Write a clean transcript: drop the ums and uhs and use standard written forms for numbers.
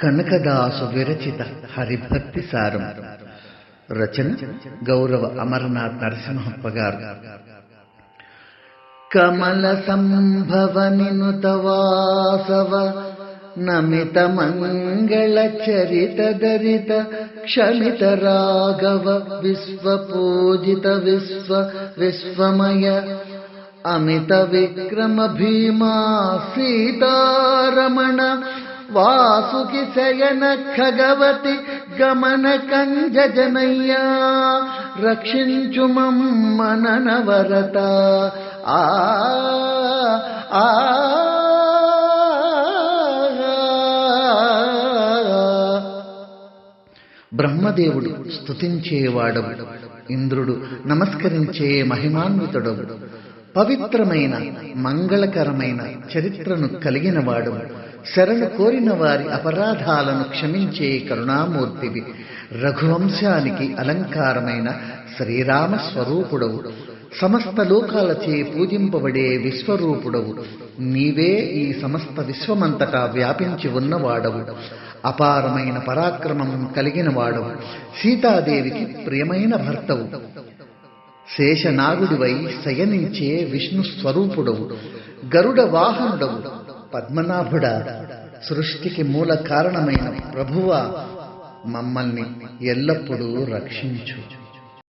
కనకదాసు విరచిత హరిభక్తి సారం. రచన గౌరవ అమరనాథ్ నరసింహప్ప గారు. కమల సంభవ నినుత వాసవ నమిత మంగళ చరిత దరిత క్షమిత రాఘవ విశ్వ పూజిత విశ్వమయ అమిత విక్రమ భీమా సీతారమణ వాసుకి శయన ఖగవతి గమన కంజనయ్యా రక్షించు మమ్మనవరత. ఆ ఆ బ్రహ్మదేవుడు స్తుతించేవాడవు, ఇంద్రుడు నమస్కరించే మహిమాన్వితుడవు, పవిత్రమైన మంగళకరమైన చరిత్రను కలిగిన వాడవు, శరణు కోరిన వారి అపరాధాలను క్షమించే కరుణామూర్తివి, రఘువంశానికి అలంకారమైన శ్రీరామ స్వరూపుడవు, సమస్త లోకాలచే పూజింపబడే విశ్వరూపుడవు, నీవే ఈ సమస్త విశ్వమంతటా వ్యాపించి ఉన్నవాడవు, అపారమైన పరాక్రమం కలిగిన వాడవు, సీతాదేవికి ప్రియమైన భర్తవు, శేషనాగుడివై శయనించే విష్ణు స్వరూపుడవు, గరుడ వాహనుడవు, పద్మనాభుడా, సృష్టికి మూల కారణమైన ప్రభువా, మమ్మల్ని ఎల్లప్పుడూ రక్షించు.